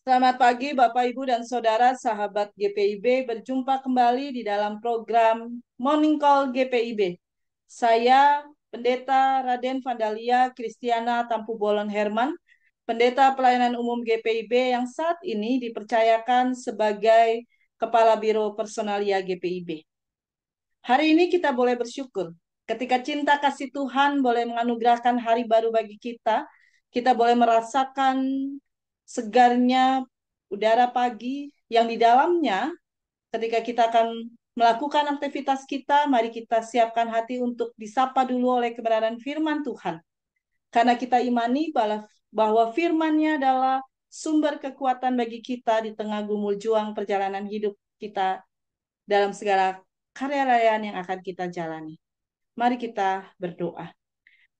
Selamat pagi Bapak, Ibu, dan Saudara sahabat GPIB. Berjumpa kembali di dalam program Morning Call GPIB. Saya Pendeta Raden Vandalia Kristiana Tampu Bolon Herman, Pendeta Pelayanan Umum GPIB yang saat ini dipercayakan sebagai Kepala Biro Personalia GPIB. Hari ini kita boleh bersyukur ketika cinta kasih Tuhan boleh menganugerahkan hari baru bagi kita boleh merasakan segarnya udara pagi yang di dalamnya ketika kita akan melakukan aktivitas kita, mari kita siapkan hati untuk disapa dulu oleh kebenaran firman Tuhan. Karena kita imani bahwa firman-Nya adalah sumber kekuatan bagi kita di tengah gumul juang perjalanan hidup kita dalam segala karya layan yang akan kita jalani. Mari kita berdoa.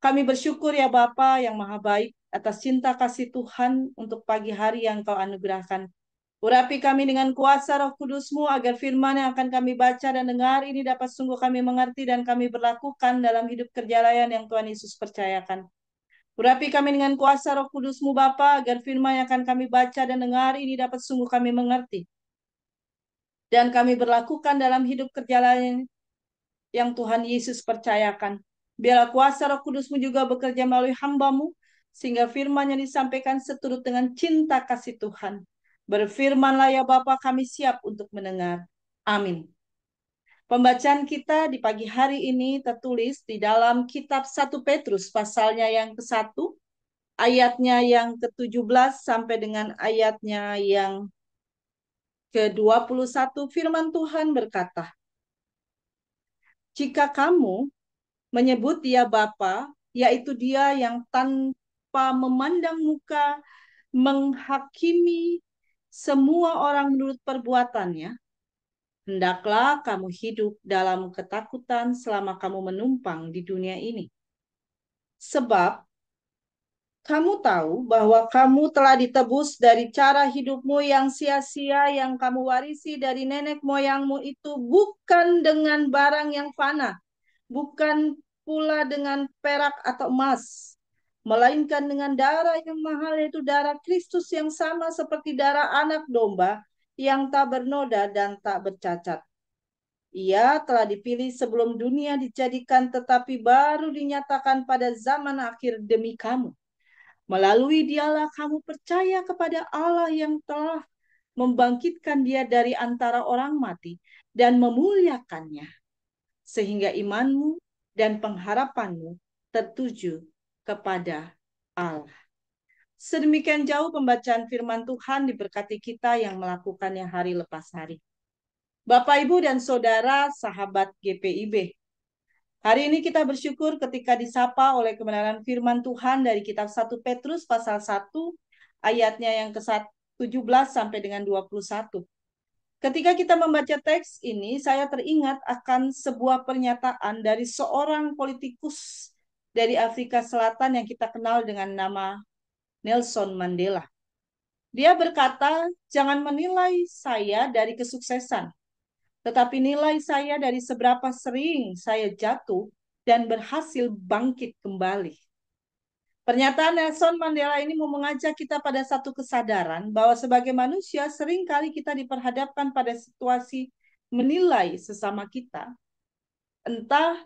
Kami bersyukur ya Bapa yang Maha Baik atas cinta kasih Tuhan untuk pagi hari yang Kau anugerahkan. Urapi kami dengan kuasa Roh Kudus-Mu agar firman yang akan kami baca dan dengar ini dapat sungguh kami mengerti dan kami berlakukan dalam hidup kerjalayan yang Tuhan Yesus percayakan. Urapi kami dengan kuasa Roh Kudus-Mu Bapa agar firman yang akan kami baca dan dengar ini dapat sungguh kami mengerti dan kami berlakukan dalam hidup kerjalayan yang Tuhan Yesus percayakan. Biarlah kuasa Roh Kudus-Mu juga bekerja melalui hamba-Mu, sehingga firman yang disampaikan seturut dengan cinta kasih Tuhan. Berfirmanlah ya Bapa, kami siap untuk mendengar. Amin. Pembacaan kita di pagi hari ini tertulis di dalam kitab 1 Petrus, pasalnya yang ke-1, ayatnya yang ke-17 sampai dengan ayatnya yang ke-21. Firman Tuhan berkata, jika kamu menyebut dia Bapa, yaitu dia yang tanpa memandang muka menghakimi semua orang menurut perbuatannya, hendaklah kamu hidup dalam ketakutan selama kamu menumpang di dunia ini. Sebab kamu tahu bahwa kamu telah ditebus dari cara hidupmu yang sia-sia yang kamu warisi dari nenek moyangmu itu bukan dengan barang yang fana, bukan pula dengan perak atau emas, melainkan dengan darah yang mahal, yaitu darah Kristus yang sama seperti darah anak domba yang tak bernoda dan tak bercacat. Ia telah dipilih sebelum dunia dijadikan, tetapi baru dinyatakan pada zaman akhir demi kamu. Melalui dialah kamu percaya kepada Allah yang telah membangkitkan dia dari antara orang mati dan memuliakannya, sehingga imanmu dan pengharapanmu tertuju kepada Allah. Sedemikian jauh pembacaan firman Tuhan, diberkati kita yang melakukannya hari lepas hari. Bapak, Ibu, dan Saudara, sahabat GPIB. Hari ini kita bersyukur ketika disapa oleh kebenaran firman Tuhan dari kitab 1 Petrus pasal 1, ayatnya yang ke-17 sampai dengan 21. Ketika kita membaca teks ini, saya teringat akan sebuah pernyataan dari seorang politikus dari Afrika Selatan yang kita kenal dengan nama Nelson Mandela. Dia berkata, jangan menilai saya dari kesuksesan, tetapi nilai saya dari seberapa sering saya jatuh dan berhasil bangkit kembali. Pernyataan Nelson Mandela ini mau mengajak kita pada satu kesadaran bahwa sebagai manusia seringkali kita diperhadapkan pada situasi menilai sesama kita. Entah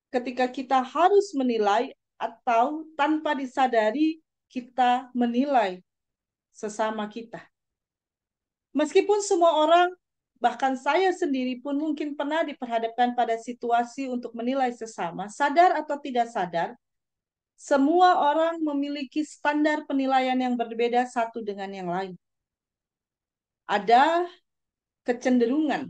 ketika kita harus menilai atau tanpa disadari kita menilai sesama kita. Meskipun semua orang, bahkan saya sendiri pun mungkin pernah diperhadapkan pada situasi untuk menilai sesama, sadar atau tidak sadar, semua orang memiliki standar penilaian yang berbeda satu dengan yang lain. Ada kecenderungan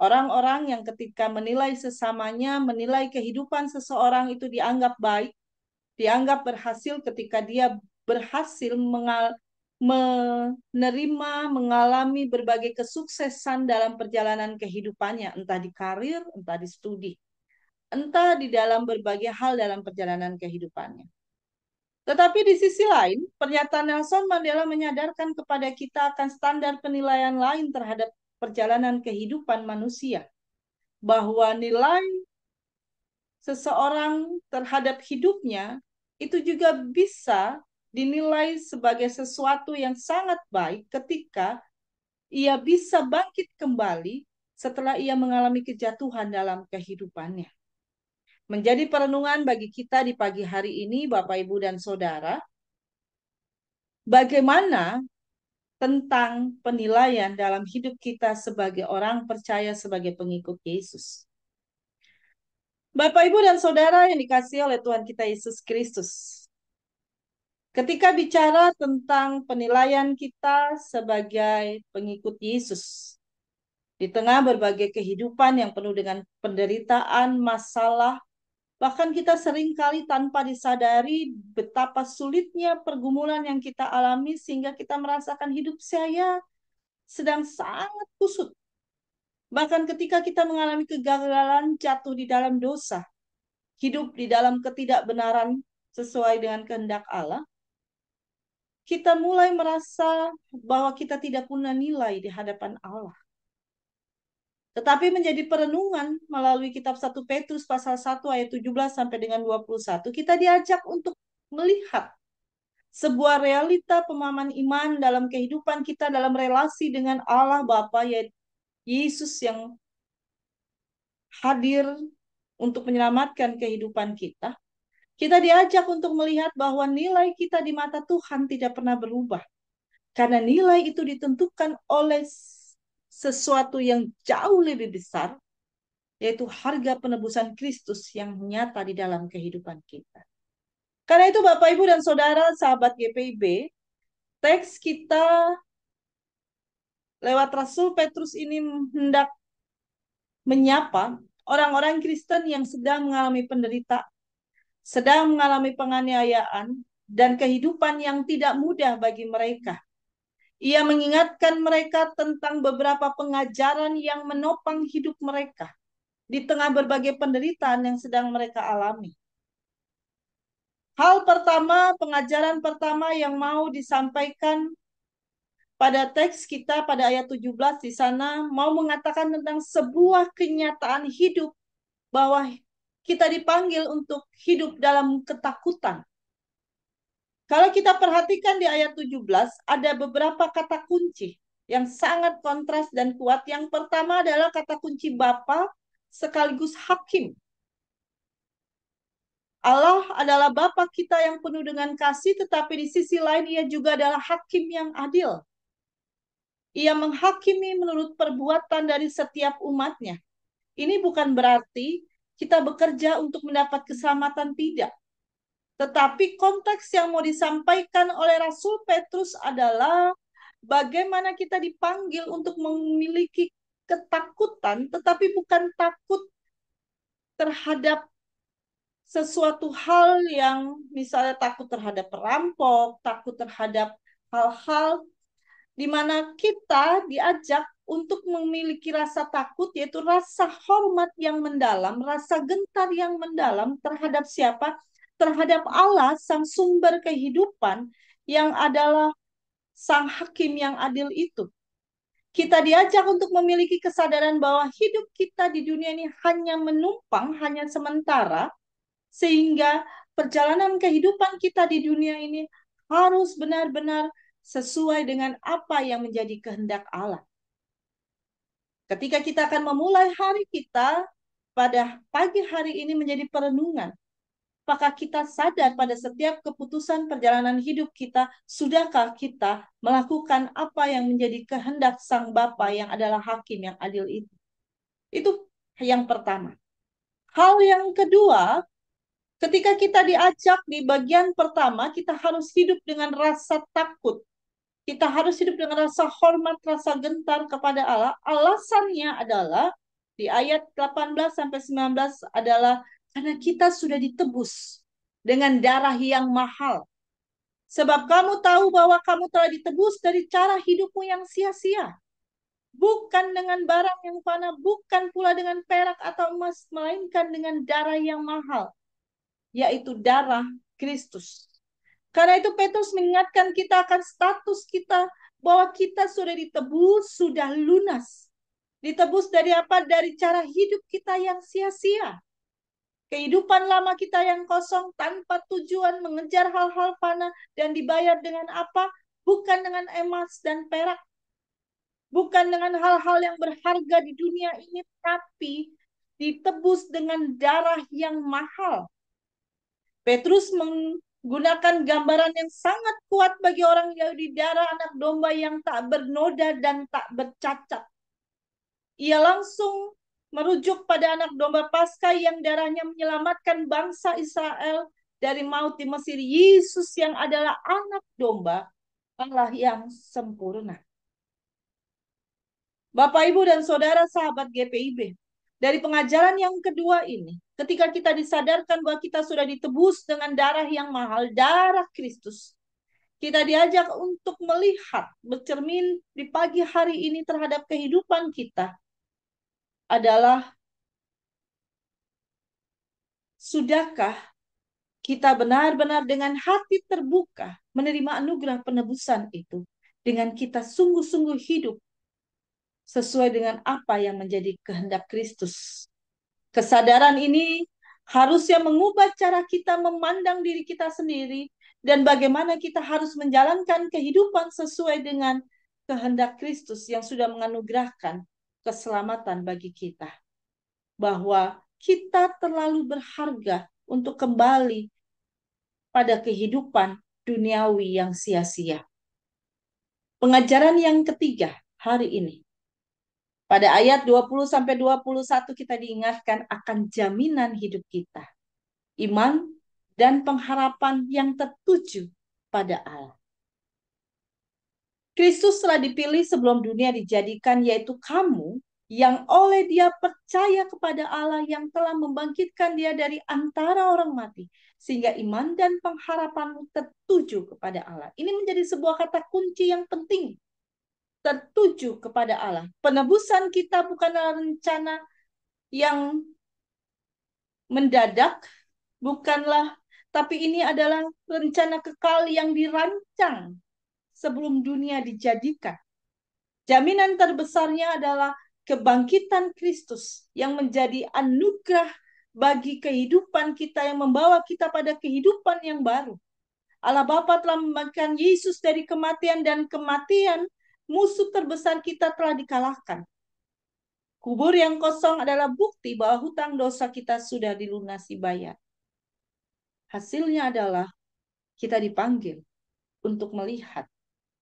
orang-orang yang ketika menilai sesamanya, menilai kehidupan seseorang itu dianggap baik, dianggap berhasil ketika dia berhasil menerima, mengalami berbagai kesuksesan dalam perjalanan kehidupannya, entah di karir, entah di studi, entah di dalam berbagai hal dalam perjalanan kehidupannya. Tetapi di sisi lain, pernyataan Nelson Mandela menyadarkan kepada kita akan standar penilaian lain terhadap perjalanan kehidupan manusia, bahwa nilai seseorang terhadap hidupnya itu juga bisa dinilai sebagai sesuatu yang sangat baik ketika ia bisa bangkit kembali setelah ia mengalami kejatuhan dalam kehidupannya. Menjadi perenungan bagi kita di pagi hari ini, Bapak, Ibu, dan Saudara, bagaimana tentang penilaian dalam hidup kita sebagai orang percaya sebagai pengikut Yesus. Bapak, Ibu, dan Saudara yang dikasihi oleh Tuhan kita Yesus Kristus. Ketika bicara tentang penilaian kita sebagai pengikut Yesus, di tengah berbagai kehidupan yang penuh dengan penderitaan, masalah, bahkan kita seringkali tanpa disadari betapa sulitnya pergumulan yang kita alami sehingga kita merasakan hidup saya sedang sangat kusut. Bahkan ketika kita mengalami kegagalan, jatuh di dalam dosa, hidup di dalam ketidakbenaran sesuai dengan kehendak Allah, kita mulai merasa bahwa kita tidak punya nilai di hadapan Allah. Tetapi menjadi perenungan melalui kitab 1 Petrus pasal 1 ayat 17 sampai dengan 21, kita diajak untuk melihat sebuah realita pemahaman iman dalam kehidupan kita dalam relasi dengan Allah Bapa, yaitu Yesus yang hadir untuk menyelamatkan kehidupan kita. Kita diajak untuk melihat bahwa nilai kita di mata Tuhan tidak pernah berubah. Karena nilai itu ditentukan oleh sesuatu yang jauh lebih besar, yaitu harga penebusan Kristus yang nyata di dalam kehidupan kita. Karena itu Bapak, Ibu, dan Saudara, sahabat GPIB, teks kita lewat Rasul Petrus ini hendak menyapa orang-orang Kristen yang sedang mengalami penderitaan, sedang mengalami penganiayaan, dan kehidupan yang tidak mudah bagi mereka. Ia mengingatkan mereka tentang beberapa pengajaran yang menopang hidup mereka di tengah berbagai penderitaan yang sedang mereka alami. Hal pertama, pengajaran pertama yang mau disampaikan pada teks kita pada ayat 17 di sana mau mengatakan tentang sebuah kenyataan hidup bahwa kita dipanggil untuk hidup dalam ketakutan. Kalau kita perhatikan di ayat 17, ada beberapa kata kunci yang sangat kontras dan kuat. Yang pertama adalah kata kunci Bapa sekaligus Hakim. Allah adalah Bapa kita yang penuh dengan kasih, tetapi di sisi lain Ia juga adalah Hakim yang adil. Ia menghakimi menurut perbuatan dari setiap umatnya. Ini bukan berarti kita bekerja untuk mendapat keselamatan, tidak. Tetapi konteks yang mau disampaikan oleh Rasul Petrus adalah bagaimana kita dipanggil untuk memiliki ketakutan, tetapi bukan takut terhadap sesuatu hal yang misalnya takut terhadap perampok, takut terhadap hal-hal di mana kita diajak untuk memiliki rasa takut, yaitu rasa hormat yang mendalam, rasa gentar yang mendalam terhadap siapa? Terhadap Allah, sang sumber kehidupan, yang adalah sang hakim yang adil itu. Kita diajak untuk memiliki kesadaran bahwa hidup kita di dunia ini hanya menumpang, hanya sementara, sehingga perjalanan kehidupan kita di dunia ini harus benar-benar sesuai dengan apa yang menjadi kehendak Allah. Ketika kita akan memulai hari kita pada pagi hari ini menjadi perenungan, apakah kita sadar pada setiap keputusan perjalanan hidup kita, sudahkah kita melakukan apa yang menjadi kehendak Sang Bapa yang adalah hakim yang adil itu? Itu yang pertama. Hal yang kedua, ketika kita diajak di bagian pertama, kita harus hidup dengan rasa takut. Kita harus hidup dengan rasa hormat, rasa gentar kepada Allah. Alasannya adalah di ayat 18-19 adalah karena kita sudah ditebus dengan darah yang mahal. Sebab kamu tahu bahwa kamu telah ditebus dari cara hidupmu yang sia-sia. Bukan dengan barang yang fana, bukan pula dengan perak atau emas, melainkan dengan darah yang mahal, yaitu darah Kristus. Karena itu Petrus mengingatkan kita akan status kita, bahwa kita sudah ditebus, sudah lunas. Ditebus dari apa? Dari cara hidup kita yang sia-sia. Kehidupan lama kita yang kosong tanpa tujuan, mengejar hal-hal fana dan dibayar dengan apa? Bukan dengan emas dan perak, bukan dengan hal-hal yang berharga di dunia ini, tapi ditebus dengan darah yang mahal. Petrus menggunakan gambaran yang sangat kuat bagi orang Yahudi, darah anak domba yang tak bernoda dan tak bercacat. Ia langsung merujuk pada anak domba Paskah yang darahnya menyelamatkan bangsa Israel dari maut di Mesir. Yesus yang adalah anak domba Allah yang sempurna. Bapak, Ibu, dan Saudara sahabat GPIB, dari pengajaran yang kedua ini, ketika kita disadarkan bahwa kita sudah ditebus dengan darah yang mahal, darah Kristus, kita diajak untuk melihat, bercermin di pagi hari ini terhadap kehidupan kita adalah, sudahkah kita benar-benar dengan hati terbuka menerima anugerah penebusan itu, dengan kita sungguh-sungguh hidup sesuai dengan apa yang menjadi kehendak Kristus. Kesadaran ini harusnya mengubah cara kita memandang diri kita sendiri dan bagaimana kita harus menjalankan kehidupan sesuai dengan kehendak Kristus yang sudah menganugerahkan keselamatan bagi kita. Bahwa kita terlalu berharga untuk kembali pada kehidupan duniawi yang sia-sia. Pengajaran yang ketiga hari ini. Pada ayat 20-21 kita diingatkan akan jaminan hidup kita. Iman dan pengharapan yang tertuju pada Allah. Kristus telah dipilih sebelum dunia dijadikan, yaitu kamu yang oleh Dia percaya kepada Allah yang telah membangkitkan Dia dari antara orang mati, sehingga iman dan pengharapanmu tertuju kepada Allah. Ini menjadi sebuah kata kunci yang penting. Tertuju kepada Allah. Penebusan kita bukanlah rencana yang mendadak, bukanlah, tapi ini adalah rencana kekal yang dirancang sebelum dunia dijadikan. Jaminan terbesarnya adalah kebangkitan Kristus yang menjadi anugerah bagi kehidupan kita, yang membawa kita pada kehidupan yang baru. Allah Bapa telah membangkitkan Yesus dari kematian, dan kematian, musuh terbesar kita, telah dikalahkan. Kubur yang kosong adalah bukti bahwa hutang dosa kita sudah dilunasi bayar. Hasilnya adalah kita dipanggil untuk melihat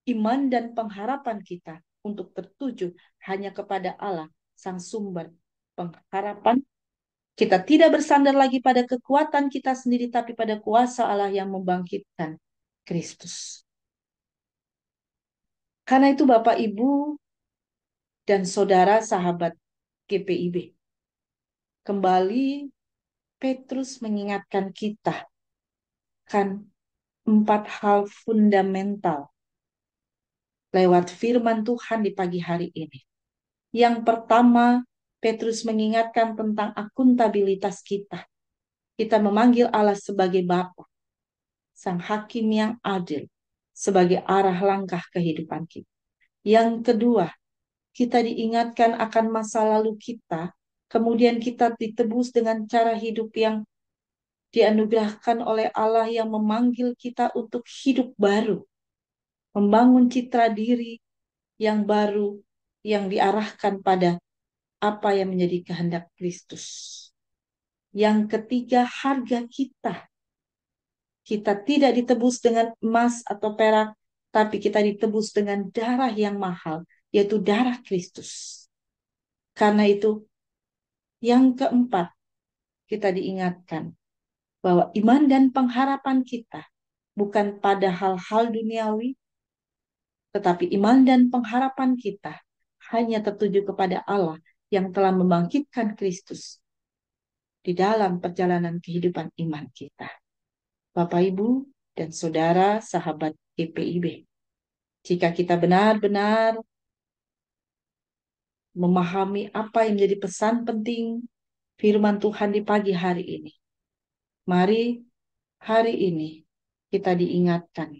iman dan pengharapan kita untuk tertuju hanya kepada Allah, Sang Sumber pengharapan. Kita tidak bersandar lagi pada kekuatan kita sendiri, tapi pada kuasa Allah yang membangkitkan Kristus. Karena itu Bapak, Ibu, dan Saudara sahabat GPIB, kembali Petrus mengingatkan kita kan 4 hal fundamental lewat firman Tuhan di pagi hari ini. Yang pertama, Petrus mengingatkan tentang akuntabilitas kita. Kita memanggil Allah sebagai Bapa, Sang Hakim yang adil, sebagai arah langkah kehidupan kita. Yang kedua, kita diingatkan akan masa lalu kita, kemudian kita ditebus dengan cara hidup yang dianugerahkan oleh Allah yang memanggil kita untuk hidup baru, membangun citra diri yang baru yang diarahkan pada apa yang menjadi kehendak Kristus. Yang ketiga, harga kita. Kita tidak ditebus dengan emas atau perak, tapi kita ditebus dengan darah yang mahal, yaitu darah Kristus. Karena itu, yang keempat, kita diingatkan bahwa iman dan pengharapan kita bukan pada hal-hal duniawi, tetapi iman dan pengharapan kita hanya tertuju kepada Allah yang telah membangkitkan Kristus di dalam perjalanan kehidupan iman kita. Bapak, Ibu, dan Saudara sahabat GPIB, jika kita benar-benar memahami apa yang menjadi pesan penting firman Tuhan di pagi hari ini, mari hari ini kita diingatkan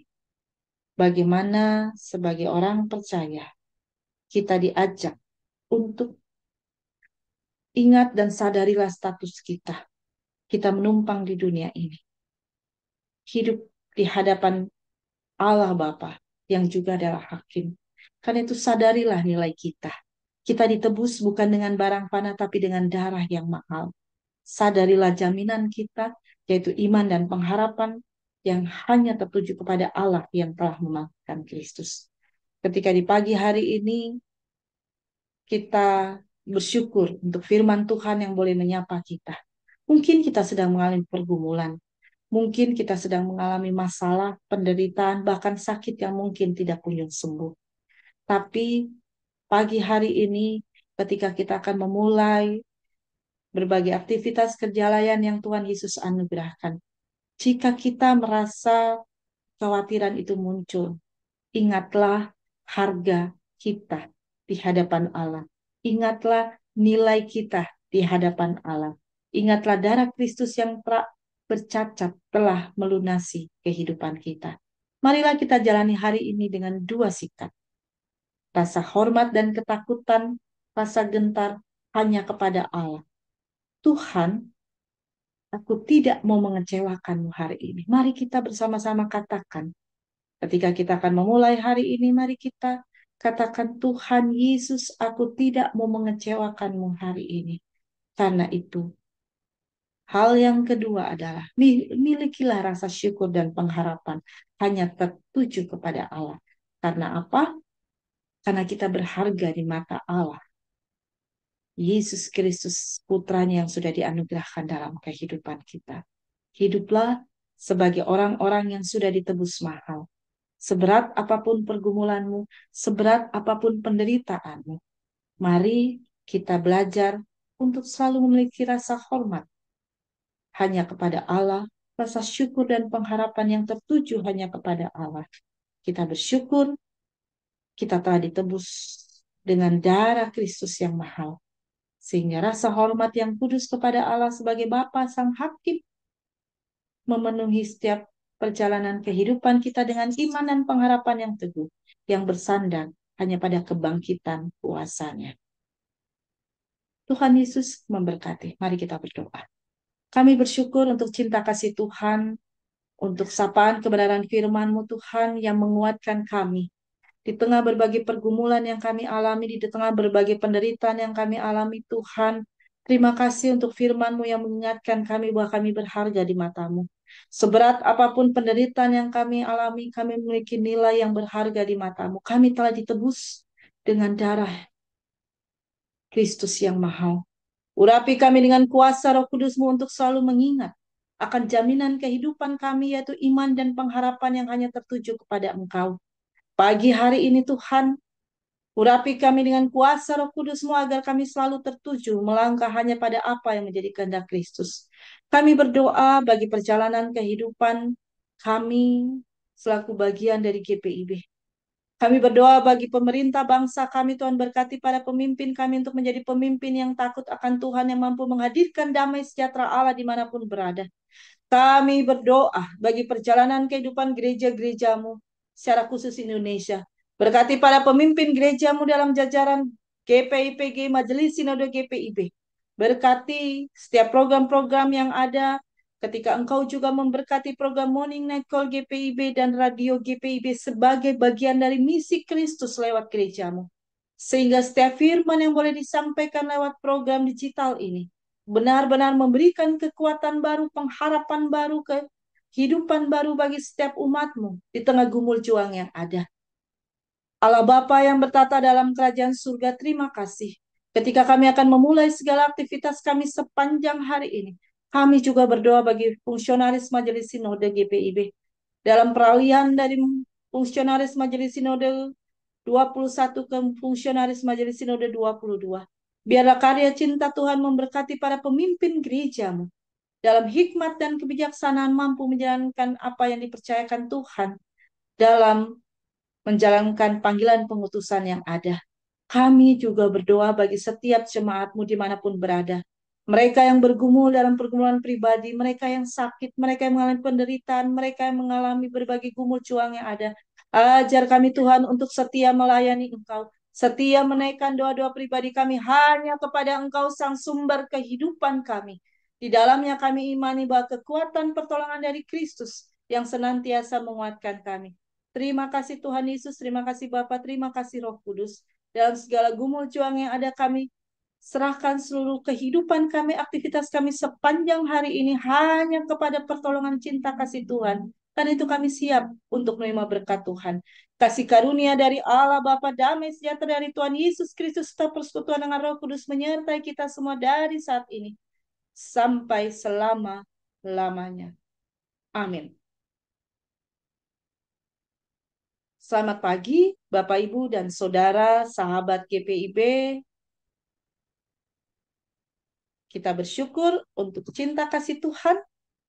bagaimana sebagai orang percaya kita diajak untuk ingat dan sadarilah status kita. kita menumpang di dunia ini. Hidup di hadapan Allah Bapa yang juga adalah hakim. Karena itu sadarilah nilai kita. Kita ditebus bukan dengan barang fana tapi dengan darah yang mahal. Sadarilah jaminan kita, yaitu iman dan pengharapan yang hanya tertuju kepada Allah yang telah membangkitkan Kristus. Ketika di pagi hari ini kita bersyukur untuk firman Tuhan yang boleh menyapa kita. Mungkin kita sedang mengalami pergumulan. Mungkin kita sedang mengalami masalah, penderitaan, bahkan sakit yang mungkin tidak kunjung sembuh. Tapi pagi hari ini ketika kita akan memulai berbagai aktivitas kerjalayan yang Tuhan Yesus anugerahkan. Jika kita merasa kekhawatiran itu muncul, ingatlah harga kita di hadapan Allah. Ingatlah nilai kita di hadapan Allah. Ingatlah darah Kristus yang bercacat telah melunasi kehidupan kita. Marilah kita jalani hari ini dengan dua sikap. Rasa hormat dan ketakutan, rasa gentar hanya kepada Allah. Tuhan, aku tidak mau mengecewakanmu hari ini. Mari kita bersama-sama katakan. Ketika kita akan memulai hari ini, mari kita katakan, Tuhan Yesus, aku tidak mau mengecewakanmu hari ini. Karena itu, hal yang kedua adalah milikilah rasa syukur dan pengharapan hanya tertuju kepada Allah. Karena apa? Karena kita berharga di mata Allah. Yesus Kristus putranya yang sudah dianugerahkan dalam kehidupan kita. Hiduplah sebagai orang-orang yang sudah ditebus mahal. Seberat apapun pergumulanmu, seberat apapun penderitaanmu, mari kita belajar untuk selalu memiliki rasa hormat hanya kepada Allah, rasa syukur dan pengharapan yang tertuju hanya kepada Allah. Kita bersyukur kita telah ditebus dengan darah Kristus yang mahal. Sehingga rasa hormat yang kudus kepada Allah sebagai Bapa Sang Hakim memenuhi setiap perjalanan kehidupan kita dengan iman dan pengharapan yang teguh, yang bersandar hanya pada kebangkitan kuasa-Nya. Tuhan Yesus memberkati. Mari kita berdoa. Kami bersyukur untuk cinta kasih Tuhan, untuk sapaan kebenaran firman-Mu Tuhan yang menguatkan kami. Di tengah berbagai pergumulan yang kami alami, di tengah berbagai penderitaan yang kami alami, Tuhan, terima kasih untuk firman-Mu yang mengingatkan kami bahwa kami berharga di mata-Mu. Seberat apapun penderitaan yang kami alami, kami memiliki nilai yang berharga di mata-Mu. Kami telah ditebus dengan darah Kristus yang mahal. Urapi kami dengan kuasa Roh Kudus-Mu untuk selalu mengingat akan jaminan kehidupan kami, yaitu iman dan pengharapan yang hanya tertuju kepada Engkau. Pagi hari ini Tuhan, urapi kami dengan kuasa Roh Kudus-Mu agar kami selalu tertuju melangkah hanya pada apa yang menjadi kehendak Kristus. Kami berdoa bagi perjalanan kehidupan kami selaku bagian dari GPIB. Kami berdoa bagi pemerintah bangsa kami, Tuhan berkati para pemimpin kami untuk menjadi pemimpin yang takut akan Tuhan, yang mampu menghadirkan damai sejahtera Allah dimanapun berada. Kami berdoa bagi perjalanan kehidupan gereja-gerejamu, secara khusus Indonesia. Berkati para pemimpin gerejamu dalam jajaran GPIPG, Majelis Sinode GPIB. Berkati setiap program-program yang ada, ketika Engkau juga memberkati program Morning Night Call GPIB dan Radio GPIB sebagai bagian dari misi Kristus lewat gerejamu. Sehingga setiap firman yang boleh disampaikan lewat program digital ini, benar-benar memberikan kekuatan baru, pengharapan baru, kehidupan baru bagi setiap umatmu di tengah gumul juang yang ada. Allah Bapa yang bertata dalam kerajaan surga, terima kasih. Ketika kami akan memulai segala aktivitas kami sepanjang hari ini, kami juga berdoa bagi fungsionaris Majelis Sinode GPIB. Dalam peralihan dari fungsionaris Majelis Sinode 21 ke fungsionaris Majelis Sinode 22. Biarlah karya cinta Tuhan memberkati para pemimpin gerejamu. Dalam hikmat dan kebijaksanaan mampu menjalankan apa yang dipercayakan Tuhan dalam menjalankan panggilan pengutusan yang ada. Kami juga berdoa bagi setiap jemaatmu dimanapun berada. Mereka yang bergumul dalam pergumulan pribadi, mereka yang sakit, mereka yang mengalami penderitaan, mereka yang mengalami berbagai gumul juang yang ada. Ajar kami Tuhan untuk setia melayani Engkau, setia menaikkan doa-doa pribadi kami hanya kepada Engkau sang sumber kehidupan kami. Di dalamnya kami imani bahwa kekuatan pertolongan dari Kristus yang senantiasa menguatkan kami. Terima kasih Tuhan Yesus, terima kasih Bapa, terima kasih Roh Kudus. Dalam segala gumul juang yang ada kami, serahkan seluruh kehidupan kami, aktivitas kami sepanjang hari ini hanya kepada pertolongan cinta kasih Tuhan. Karena itu kami siap untuk menerima berkat Tuhan. Kasih karunia dari Allah Bapa, damai sejahtera dari Tuhan Yesus Kristus, serta persekutuan dengan Roh Kudus menyertai kita semua dari saat ini sampai selama-lamanya. Amin. Selamat pagi, Bapak, Ibu, dan Saudara, sahabat GPIB. Kita bersyukur untuk cinta kasih Tuhan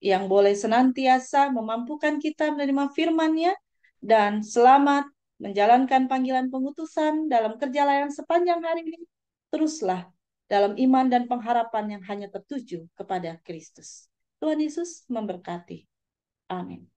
yang boleh senantiasa memampukan kita menerima firman-Nya dan selamat menjalankan panggilan pengutusan dalam kerja layanan sepanjang hari ini. Teruslah dalam iman dan pengharapan yang hanya tertuju kepada Kristus. Tuhan Yesus memberkati. Amin.